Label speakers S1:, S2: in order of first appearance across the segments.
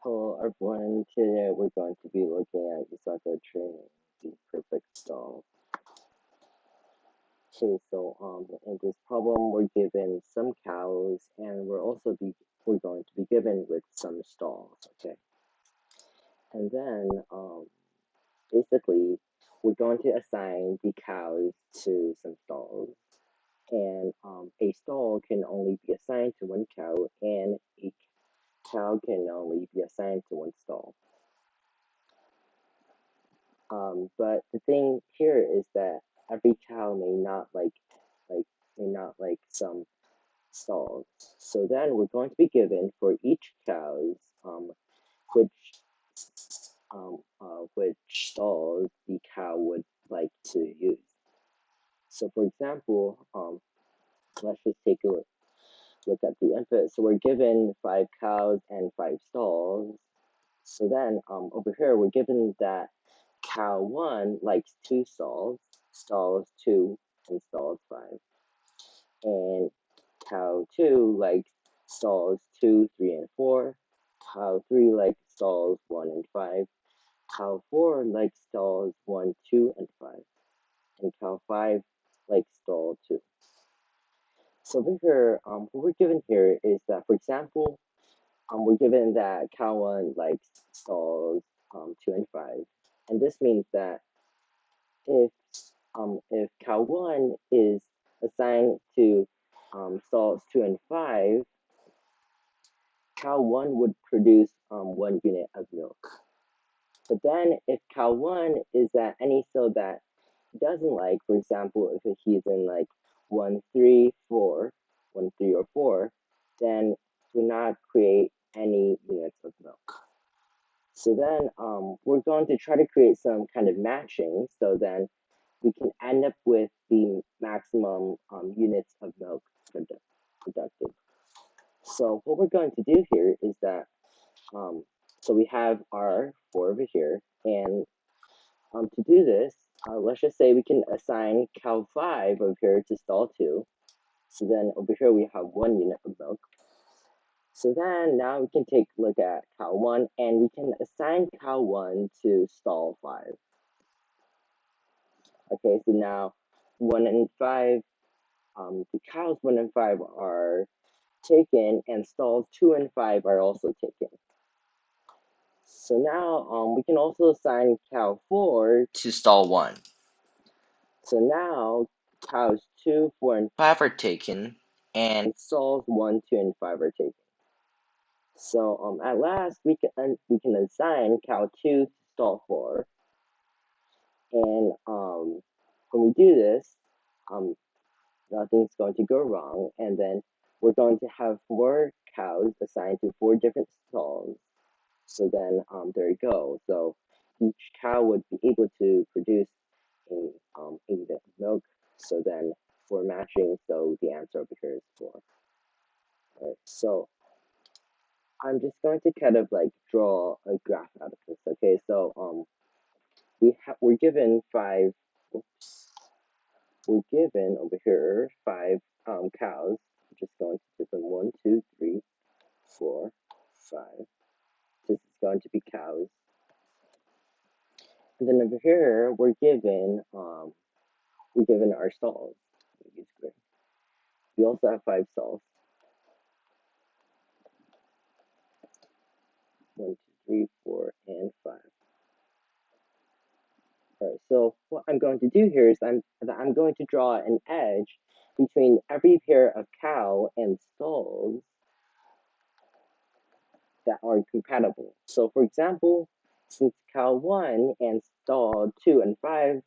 S1: Hello everyone, today we're going to be looking at usaco-training, the perfect stall. Okay, so in this problem we're given some cows and we're going to be given with some stalls, okay? And then basically we're going to assign the cows to some stalls. And a stall can only be assigned to one cow and a cow can only be assigned to one stall. But the thing here is that every cow may not like some stalls. So then we're going to be given for each cows which which stalls the cow would like to use. So for example, let's just take a look at the input. So we're given 5 cows and 5 stalls. So then over here we're given that cow 1 likes 2 stalls, stalls 2, and stalls 5. And cow 2 likes stalls 2, 3, and 4. Cow 3 likes stalls 1 and 5. Cow 4 likes stalls 1, 2, and 5. And cow 5 likes stall 2. So over here, what we're given here is that, for example, we're given that cow 1 likes stalls 2 and 5. And this means that if if cow 1 is assigned to stalls 2 and 5, cow 1 would produce 1 unit of milk. But then if cow 1 is at any stall that doesn't like, for example, if he's in like 1, 3, 4, 1, 3, or 4, then do not create any units of milk. So then we're going to try to create some kind of matching so then we can end up with the maximum units of milk productive. So what we're going to do here is that, so we have our 4 over here, and to do this, let's just say we can assign cow 5 over here to stall 2. So then over here we have 1 unit of milk. So then now we can take a look at cow 1 and we can assign cow 1 to stall 5. Okay, so now 1 and 5, the cows 1 and 5 are taken and stalls 2 and 5 are also taken. So now we can also assign cow 4 to stall 1. So now cows 2, 4, and 5 are taken and stalls 1, 2, and 5 are taken. So at last we can assign cow 2 to stall 4. And when we do this, nothing's going to go wrong, and then we're going to have 4 cows assigned to 4 different stalls. So then there you go. So each cow would be able to produce a unit of milk. So then for matching, so the answer over here is 4. Alright, so I'm just going to kind of like draw a graph out of this. Okay, so we're given 5. Oops, we're given over here 5 cows. I'm just going to give them 1, 2, 3, 4, 5. This is going to be cows. And then over here we're given our stalls. We also have 5 stalls. 1, 2, 3, 4, and 5. Alright, so what I'm going to do here is I'm going to draw an edge between every pair of cow and stalls that are compatible. So for example, since cow 1 and stall 2 and 5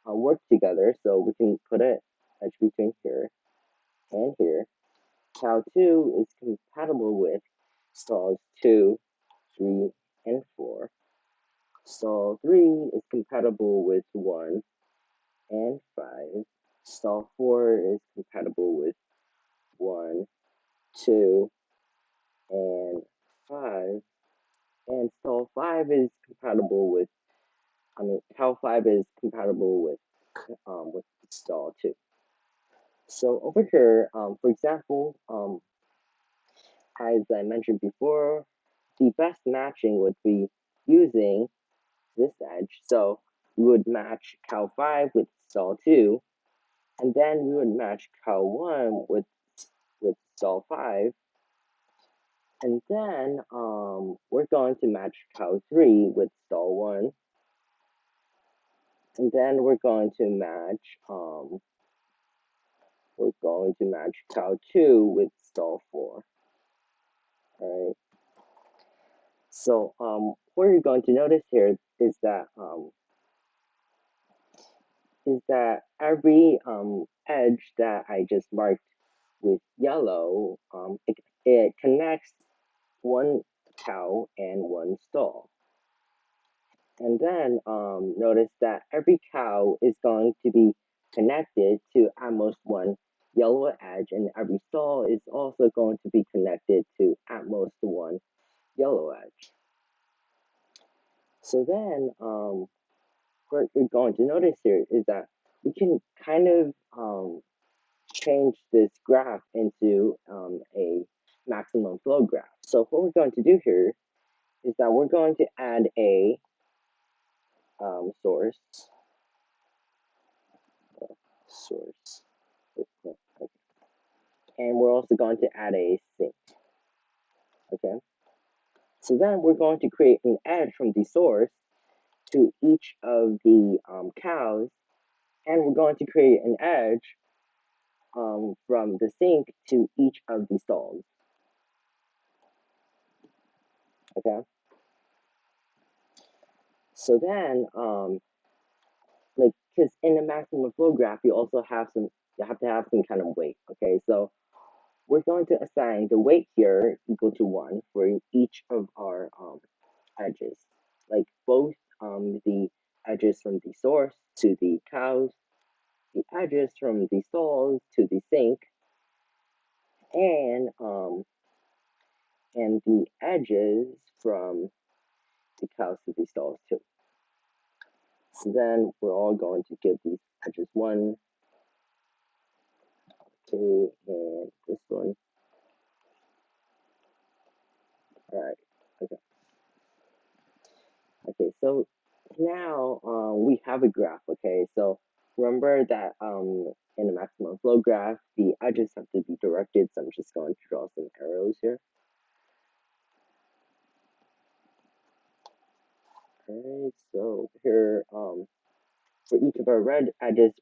S1: work together, so we can put an edge between here and here. Cow 2 is compatible with stalls 2, 3, and 4. Stall 3 is compatible with 1 and 5. Stall 4 is compatible with 1, 2, and 5. And stall 5 is compatible with, cow 5 is compatible with stall 2. So over here, for example, as I mentioned before, the best matching would be using this edge. So we would match cow 5 with stall 2, and then we would match cow 1 with stall 5, and then we're going to match cow 3 with stall 1, and then we're going to match cow 2 with stall 4. All right. So what you're going to notice here is that every edge that I just marked with yellow, it connects one cow and one stall. And then notice that every cow is going to be connected to at most one yellow edge, and every stall is also going to be connected to at most one yellow edge. So then what you're going to notice here is that we can kind of change this graph into a maximum flow graph. So what we're going to do here is that we're going to add a source, and we're also going to add a sink. Okay. So then we're going to create an edge from the source to each of the cows, and we're going to create an edge from the sink to each of the stalls. Okay. So then, like, because in the maximum flow graph, you have to have some kind of weight. Okay, so we're going to assign the weight here equal to 1 for each of our edges, like both the edges from the source to the cows, the edges from the stalls to the sink, and the edges from the cows to the stalls too. So then we're all going to give these edges 1, 2, and this one. All right. Okay. Okay. So now we have a graph. Okay. So remember that in the maximum flow graph, the edges have to be directed. So I'm just going to draw some arrows here. Okay. So here, for each of our red edges,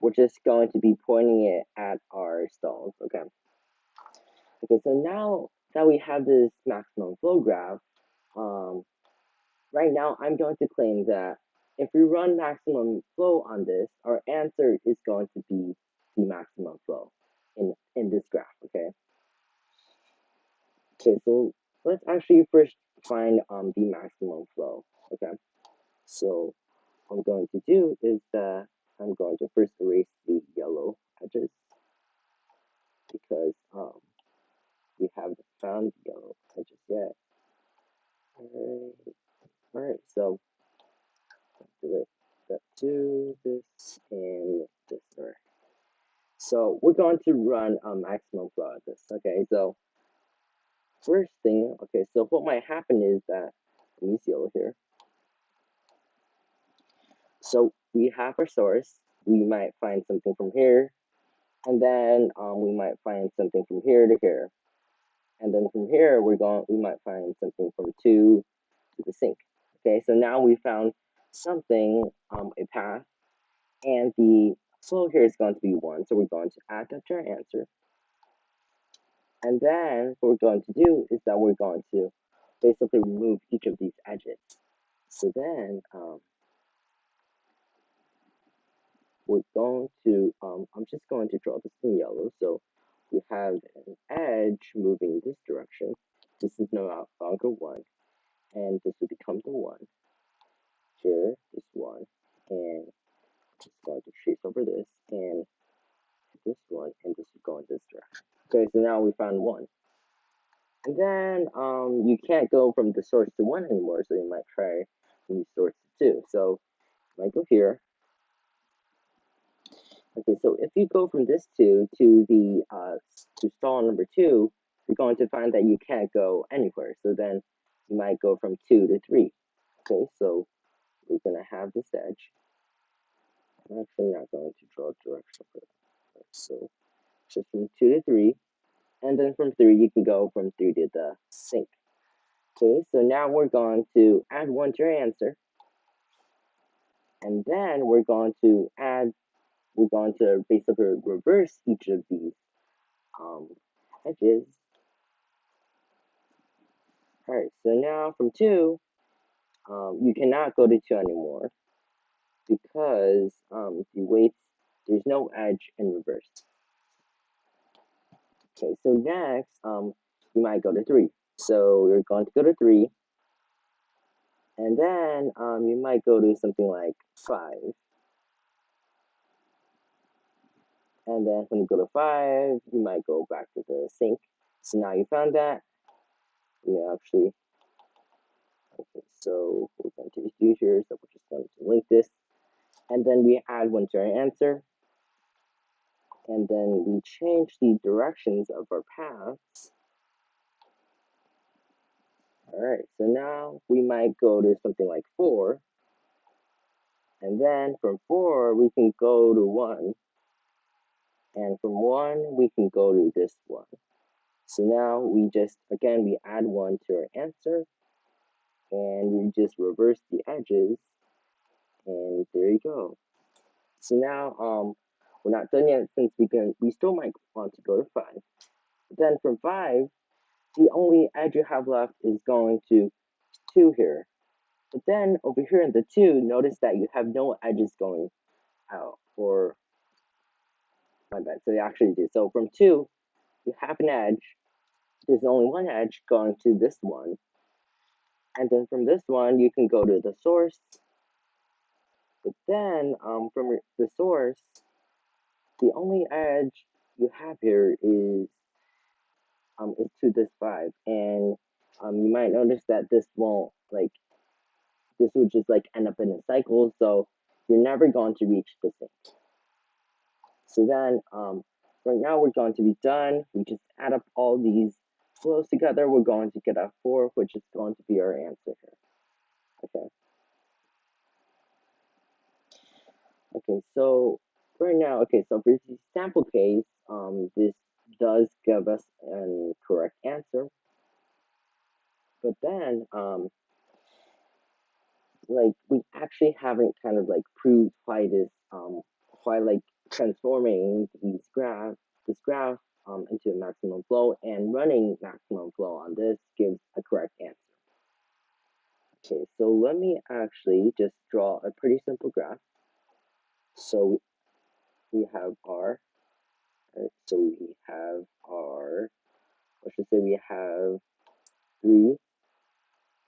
S1: we're just going to be pointing it at our stalls. Okay. Okay. So now that we have this maximum flow graph, right now I'm going to claim that if we run maximum flow on this, our answer is going to be the maximum flow in this graph. Okay. Okay. So let's actually first find the maximum flow. Okay. So what I'm going to do is that I'm going to first erase the yellow edges because we haven't found the yellow edges yet. All right, so do it. Step 2, this, and this. All right. So we're going to run a maximum flow at this. Okay, so first thing, okay, so what might happen is that, let me see over here. So we have our source. We might find something from here, and then we might find something from here to here, and then from here we might find something from 2 to the sink. Okay, so now we found something, a path, and the flow here is going to be 1, so we're going to add that to our answer. And then what we're going to do is that we're going to basically remove each of these edges. So then we're going to, I'm just going to draw this in yellow. So we have an edge moving this direction. This is no longer 1, and this will become the 1. Here, this 1, and just going to trace over this, and this 1, and this will go in this direction. Okay, so now we found 1. And then you can't go from the source to 1 anymore, so you might try from the source to 2. So I might go here. Okay, so if you go from this 2 to the to stall number 2, you're going to find that you can't go anywhere. So then you might go from 2 to 3. Okay, so we're going to have this edge. I'm actually not going to draw a direction for that. So just from 2 to 3. And then from 3, you can go from 3 to the sink. Okay, so now we're going to add 1 to your answer. And then we're going to basically reverse each of these edges. All right, so now from 2, you cannot go to 2 anymore because the weights, there's no edge in reverse. Okay, so next, you might go to 3. So you're going to go to 3, and then you might go to something like 5. And then when you go to 5, you might go back to the sink. So now you found that. We actually, okay, so we're going to do here, so we're just going to link this. And then we add 1 to our answer. And then we change the directions of our paths. All right, so now we might go to something like 4. And then from 4, we can go to 1. And from 1, we can go to this 1. So now we just, again, we add 1 to our answer. And we just reverse the edges. And there you go. So now we're not done yet since we still might want to go to 5. But then from 5, the only edge you have left is going to 2 here. But then over here in the 2, notice that you have no edges going out, or my bad, so you actually do. So from 2, you have an edge, there's only one edge going to this one, and then from this one, you can go to the source, but then from the source, the only edge you have here is to this 5, and you might notice that this won't, like, this would just like end up in a cycle, so you're never going to reach the sink. So then, right now we're going to be done. We just add up all these flows together. We're going to get a 4, which is going to be our answer here. Okay. Okay, so right now, okay, so for the sample case, this does give us a correct answer. But then, like, we actually haven't kind of like proved why why like transforming this graph into a maximum flow and running maximum flow on this gives a correct answer. Okay, so let me actually just draw a pretty simple graph. So we have our, right, so we have our, I should say we have 3,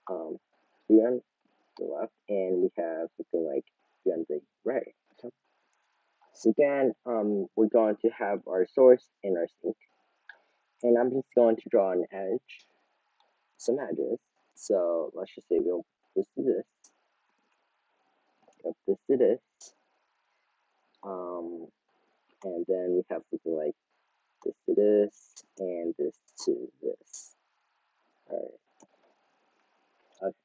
S1: 3 on the left, and we have something like 3 on the right. Okay. So then we're going to have our source and our sink. And I'm just going to draw an edge, some edges. So let's just say we'll this to this, this to this, and then we have something like this to this, and this to this. All right. Okay.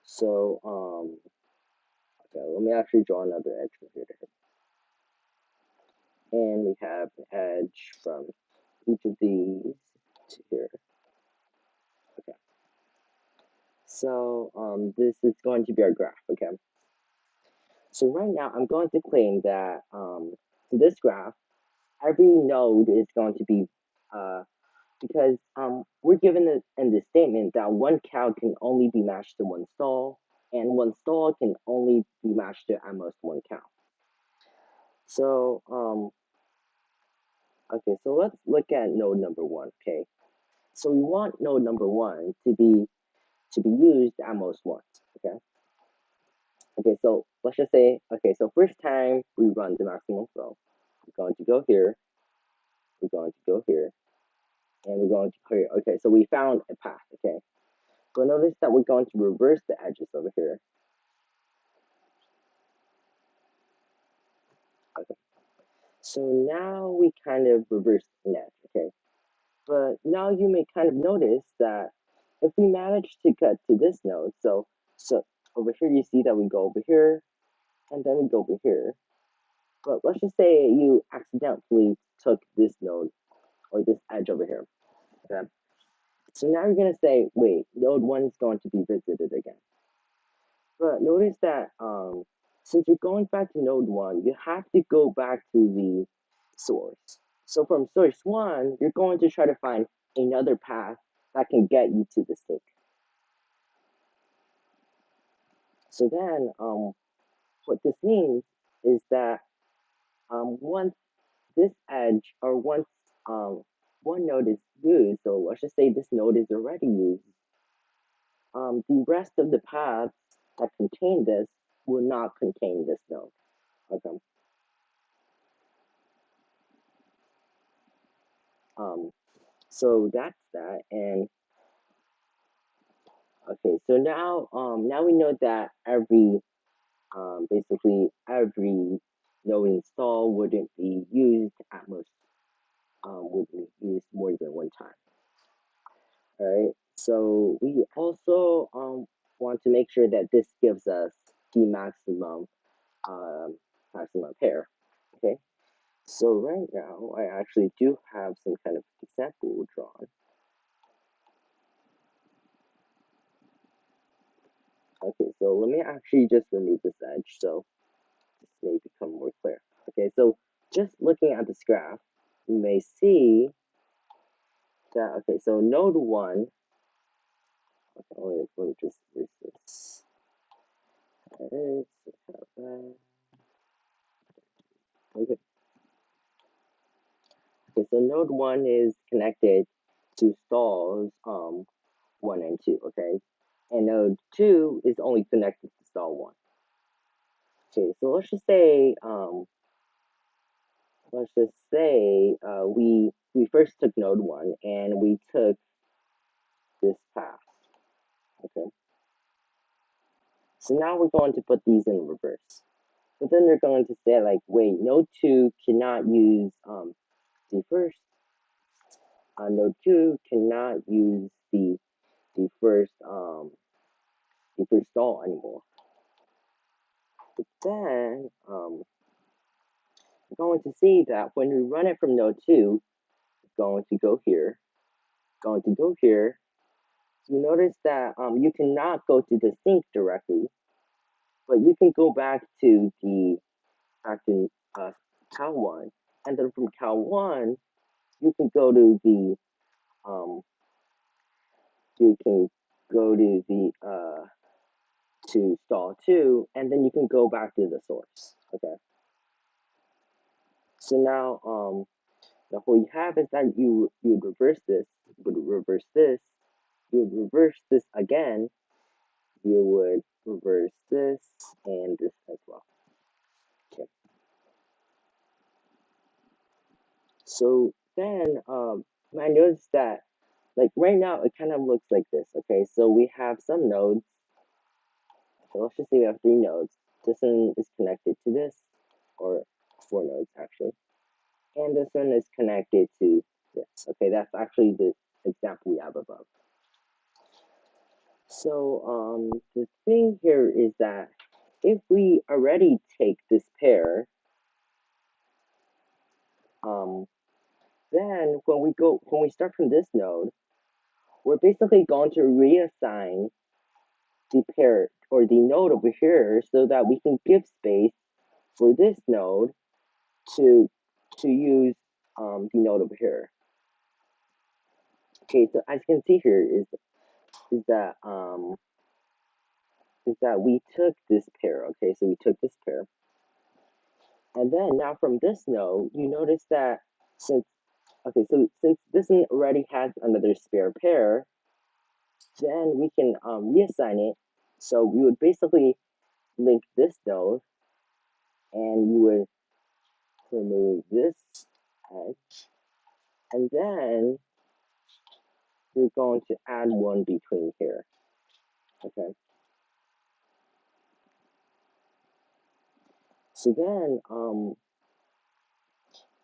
S1: So okay, let me actually draw another edge from here to here. And we have an edge from each of these to here. Okay. So this is going to be our graph. Okay. So right now, I'm going to claim that in this graph, every node is going to be, because we're given in the statement that one cow can only be matched to one stall, and one stall can only be matched to at most one cow. So, okay, so let's look at node number 1, okay? So we want node number 1 to be used at most once, okay? Okay, so let's just say, okay, so first time we run the maximum flow, we're going to go here, we're going to go here, and we're going to go here. Okay, so we found a path, okay? But notice that we're going to reverse the edges over here. Okay, so now we kind of reverse an edge, okay? But now you may kind of notice that if we manage to get to this node, so over here you see that we go over here and then we go over here. But let's just say you accidentally took this node or this edge over here. Okay? So now you're gonna say, wait, node one is going to be visited again. But notice that since you're going back to node one, you have to go back to the source. So from source one, you're going to try to find another path that can get you to the sink. So then what this means is that once this edge or once one node is used, so let's just say this node is already used, the rest of the paths that contain this will not contain this node. Okay. Um, so that's that. And okay, so now we know that basically every node install wouldn't be used at most would be used more than one time. All right. So we also want to make sure that this gives us the um, maximum pair. Okay. So right now I actually do have some kind of example drawn. Okay, so let me actually just remove this edge so this may become more clear. Okay, so just looking at this graph, you may see that, okay, so node one, okay, let me just erase this. Okay, okay, so node one is connected to stalls one and two, okay? And node two is only connected to stall one. Okay, so let's just say we first took node one and we took this path. Okay. So now we're going to put these in reverse. But then they're going to say like, wait, node two cannot use the first. Node two cannot use the first stall anymore. But then we're going to see that when we run it from node two, it's going to go here, going to go here. You notice that you cannot go to the sink directly, but you can go back to cow one, and then from cow one you can go to the um you can go to stall two, and then you can go back to the source. Okay. So now what you have is that you would reverse this, you would reverse this again, you would reverse this and this as well. Okay. So then I noticed that like right now it kind of looks like this. Okay, so we have some nodes. So let's just say we have three nodes. This one is connected to this, or four nodes actually, and this one is connected to this. Okay, that's actually the example we have above. So the thing here is that if we already take this pair, um, then when we start from this node, we're basically going to reassign the pair or the node over here so that we can give space for this node to use the node over here. Okay, so as you can see here is that we took this pair. Okay, so we took this pair, and then now from this node, you notice that since since this one already has another spare pair, then we can reassign it. So we would basically link this node, and you would remove this edge, and then we're going to add one between here. Okay. So then,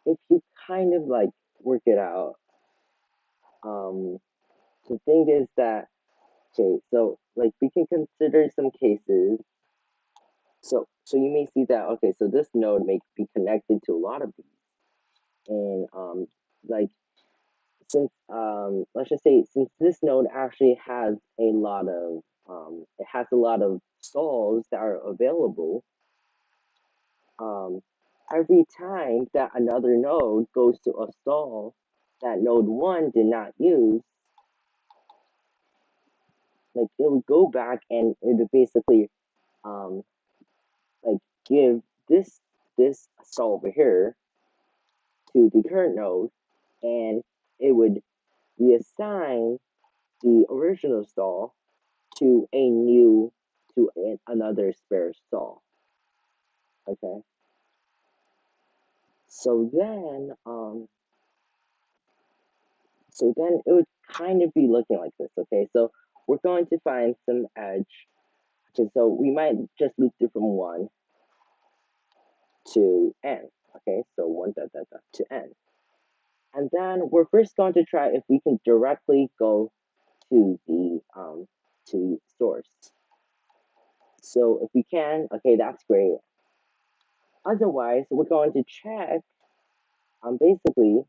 S1: if you kind of like work it out, um, the thing is that, okay, so like we can consider some cases. So you may see that, okay, so this node may be connected to a lot of these, and like since let's just say since this node actually has a lot of it has a lot of stalls that are available, um, every time that another node goes to a stall that node one did not use, like it would go back and it would basically um, like give this stall over here to the current node, and it would reassign the original stall to a new another spare stall. Okay, so then it would kind of be looking like this. Okay, so we're going to find some edge. Okay, so we might just loop through from 1 to n. Okay, so 1 dot dot dot to n. And then we're first going to try if we can directly go to source. So if we can, okay, that's great. Otherwise, we're going to check basically,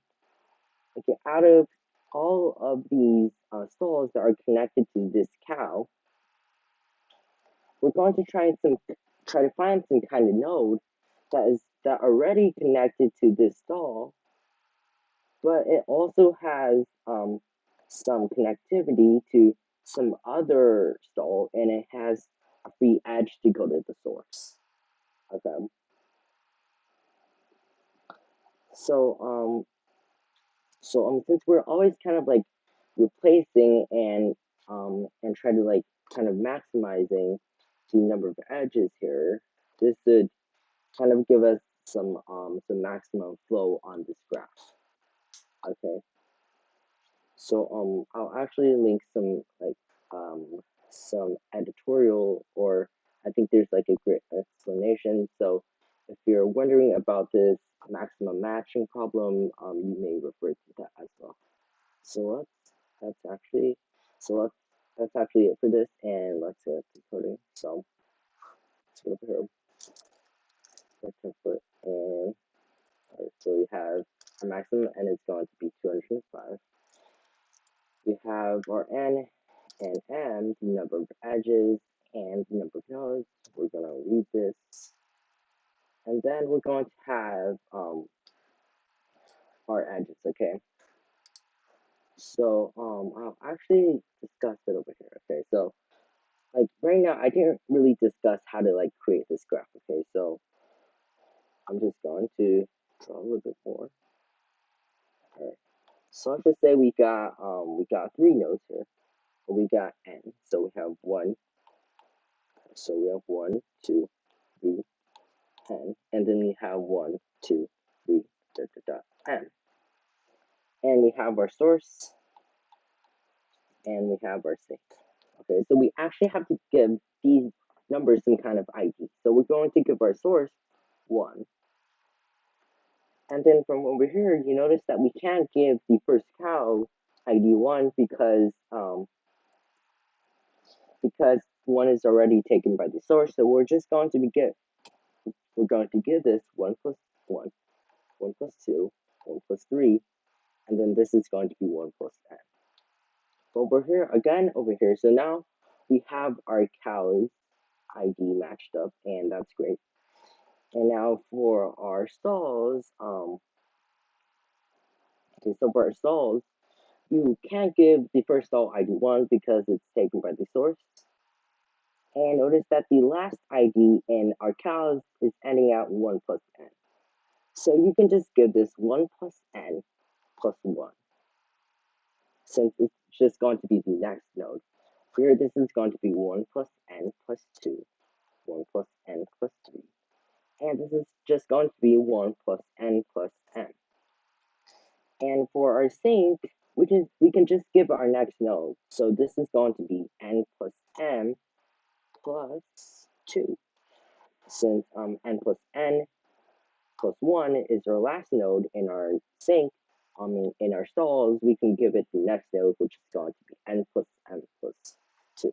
S1: okay, out of all of these stalls that are connected to this cow, we're going to try to find some kind of node that already connected to this stall, but it also has some connectivity to some other stall, and it has a free edge to go to the source. Okay. So since we're always kind of like replacing and try to like kind of maximizing the number of edges here, this would kind of give us some maximum flow on this graph. Okay. So I'll actually link some editorial, or I think there's like a great explanation. So if you're wondering about this maximum matching problem, you may refer to that as well. So that's actually so that's actually it for this, and let's get to coding. So let's go over here, let's input, and so we have our maximum n is going to be 205. We have our n and m, the number of edges and the number of nodes. We're gonna read this, and then we're going to have our edges. Okay. So I'll actually discuss it over here. Okay. So like right now, I didn't really discuss how to like create this graph. Okay. So I'm just going to draw a little bit more. All right. So let's just say we got 3 nodes here. We got n. So we have 1. So we have 1, 2, 3, n, and then we have 1, 2, 3, dot, dot, dot, n. And we have our source, and we have our sink. Okay, so we actually have to give these numbers some kind of ID. So we're going to give our source 1. And then from over here, you notice that we can't give the first cow ID 1 because 1 is already taken by the source. So we're just going to we're going to give this 1 plus 1, 1 plus 2, 1 plus 3, and then this is going to be 1 plus n. Over here, again, over here, so now we have our cows ID matched up, and that's great. And now for our stalls, okay, so for our stalls, you can't give the first stall ID 1 because it's taken by the source. And notice that the last ID in our cows is ending at 1 plus n. So you can just give this 1 plus n plus 1, since it's just going to be the next node. Here, this is going to be 1 plus n plus 2, 1 plus n plus 3. And this is just going to be 1 plus n plus n. And for our sink, we can just give our next node. So this is going to be n plus m plus 2. Since n plus n plus 1 is our last node in our sink, in our stalls, we can give it the next node, which is going to be n plus m plus 2.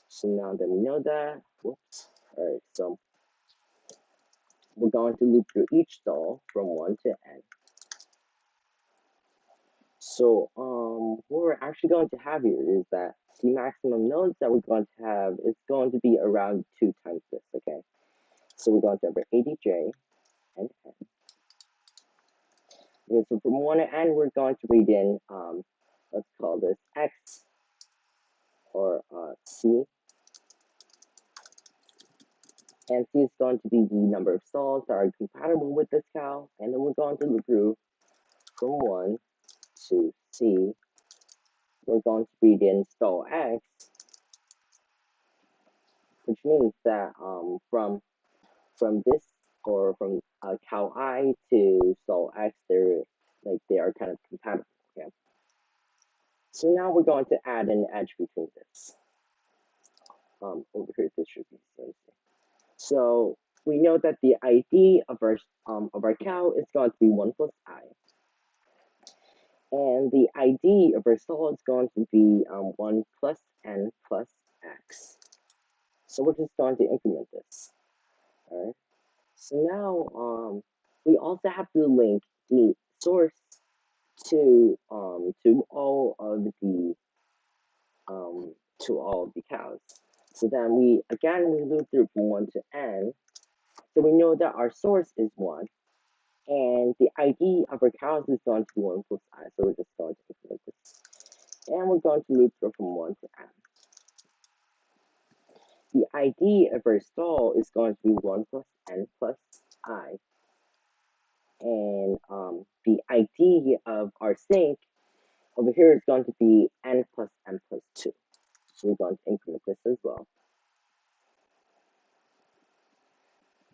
S1: So now that we know that, whoops, all right, so we're going to loop through each stall from 1 to n. So what we're actually going to have here is that the maximum nodes that we're going to have is going to be around 2 times this, okay? So we're going to have our ADJ and n. Okay, so from 1 to n, we're going to read in, let's call this x or c. And c is going to be the number of stalls that are compatible with this cow. And then we're going to loop through from 1 to c. We're going to read in stall x, which means that from this or from cow I to stall x, they are kind of compatible. Okay. So now we're going to add an edge between this. Over here, this should be something. So we know that the ID of our cow is going to be 1 plus I. And the ID of our stall is going to be 1 plus n plus x. So we're just going to increment this. All right. So now we also have to link the source to all of the cows. So then we loop through from 1 to n. So we know that our source is 1, and the ID of our cows is going to be 1 plus I. So we're just going to increment this. And we're going to loop through from 1 to n. The ID of our stall is going to be 1 plus n plus I. And the ID of our sink over here is going to be n plus m plus 2. So we're going to increment this as well.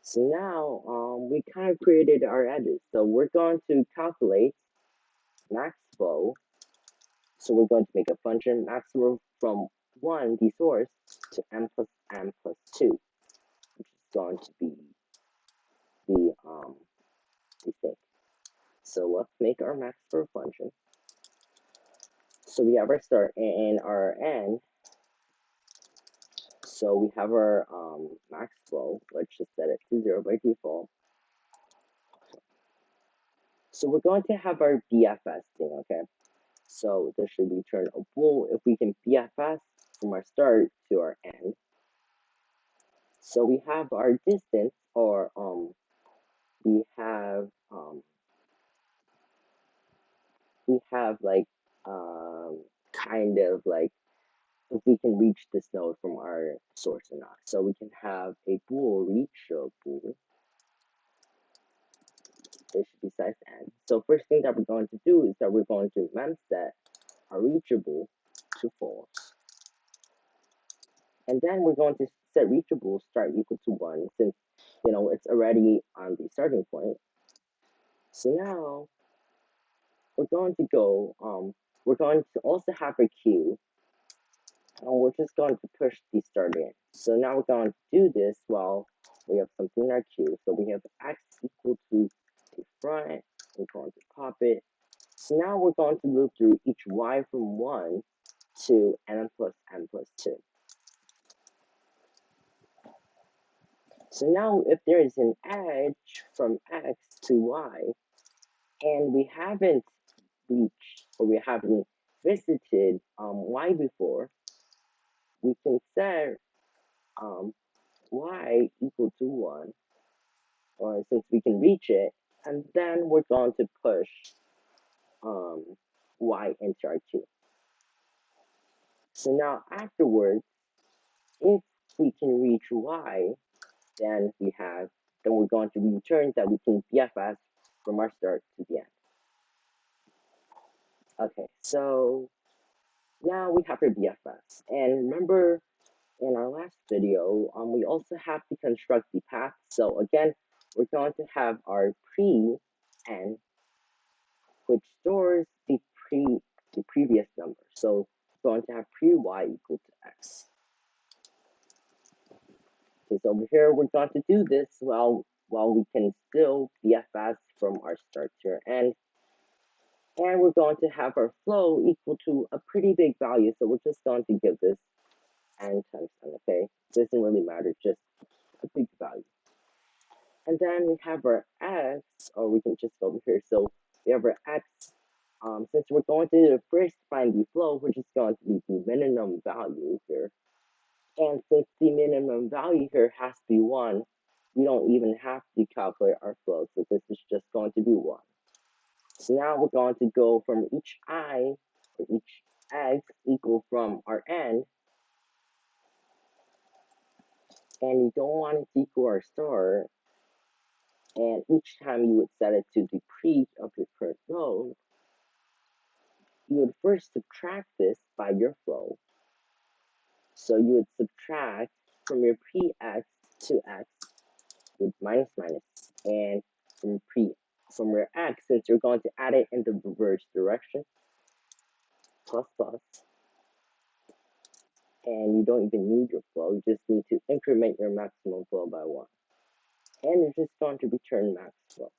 S1: So now we kind of created our edges. So we're going to calculate max flow. So we're going to make a function max flow from 1, the source, to m plus 2, which is going to be the sink. So let's make our max flow function. So we have our start and our end. So we have our max flow. Let's just set it to 0 by default. So we're going to have our BFS thing, okay? So this should return a bool if we can BFS from our start to our end. So we have our distance, or we have like kind of like if we can reach this node from our source or not. So we can have a bool reach a bool. It should be size n. So first thing that we're going to do is that we're going to mem set our reachable to false. And then we're going to set reachable start equal to 1 since it's already on the starting point. So now we're going to go we're going to also have a queue, and we're just going to push the start in. So now we're going to do this while we have something in our queue. So we have x equal to the front. We're going to pop it. So now we're going to loop through each y from 1 to n plus m plus 2. So now if there is an edge from x to y, and we haven't reached or we haven't visited y before, we can set y equal to 1, or since we can reach it, and then we're going to push y into our queue. So now afterwards, if we can reach y, then we're going to return that we can BFS from our start to the end. Okay, so now we have our BFS. And remember in our last video, we also have to construct the path. So again, we're going to have our pre-n, which stores the previous number. So we're going to have pre-y equal to x. Because over here, we're going to do this while we can still BFS from our start to our end. And we're going to have our flow equal to a pretty big value. So we're just going to give this n times n, okay? Doesn't really matter, just a big value. And then we have our x, or we can just go over here. So we have our x. Since we're going to first find the flow, we're just going to be the minimum value here. And since the minimum value here has to be 1, we don't even have to calculate our flow. So this is just going to be 1. So now we're going to go from each I, or each x equal from our n, and you don't want it to equal our star, and each time you would set it to the pre of your current flow, you would first subtract this by your flow. So you would subtract from your pre-x to x with minus minus, and from your x, since you're going to add it in the reverse direction, plus plus, and you don't even need your flow, you just need to increment your maximum flow by 1. And you're just going to return max flow.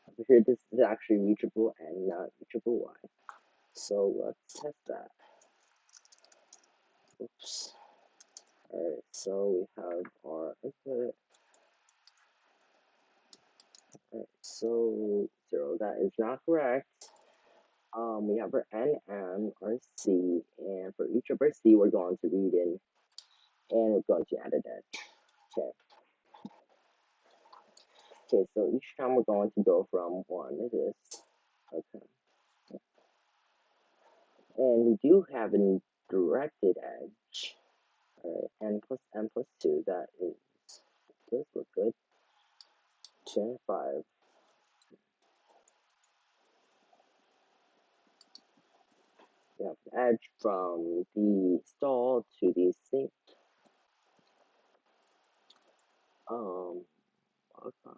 S1: Over here, this is actually reachable and not reachable y. So let's test that. Oops. Alright, so we have our input. Alright, so 0, that is not correct. We have our NM, our C, and for each of our C, we're going to read in, and we're going to add an edge. Okay. Okay, so each time we're going to go from 1 to this. Okay. And we do have a directed edge. Alright, n plus n plus 2, that is, does look good. 2 and 5. We have an edge from the stall to the sink. Okay.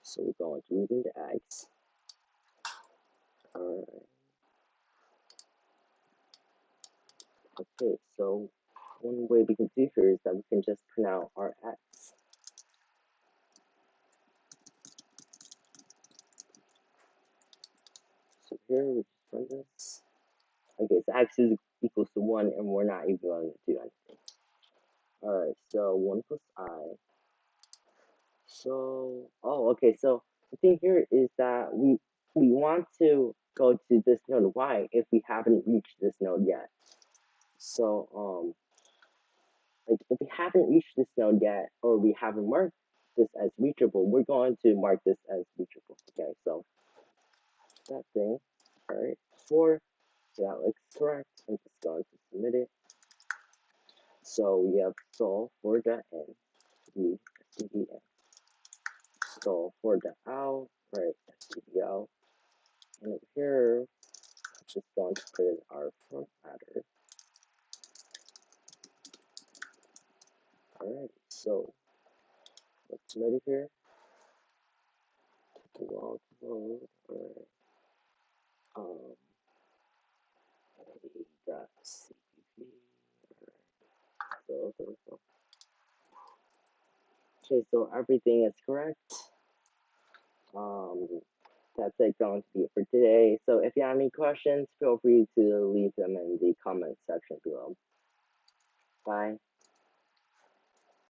S1: So we're going to read into x. Alright. Okay, so one way we can do here is that we can just print out our x. So here we just run this. Okay, so x is equals to 1, and we're not even going to do anything. Alright, so 1 plus I. So, okay, so the thing here is that we want to go to this node y if we haven't reached this node yet. So, like if we haven't reached this node yet, or we haven't marked this as reachable, we're going to mark this as reachable. Okay, so that thing, all right, 4, so that looks correct. I'm just going to submit it. So we have sol for the n, v stdn, sol for the out, right, stdl, and over here, I'm just going to put in our front matter. All right, so let's submit it here. Take a while to load. All right. A.cpp. So. Okay, so everything is correct. That's going to be it for today. So if you have any questions, feel free to leave them in the comment section below. Bye.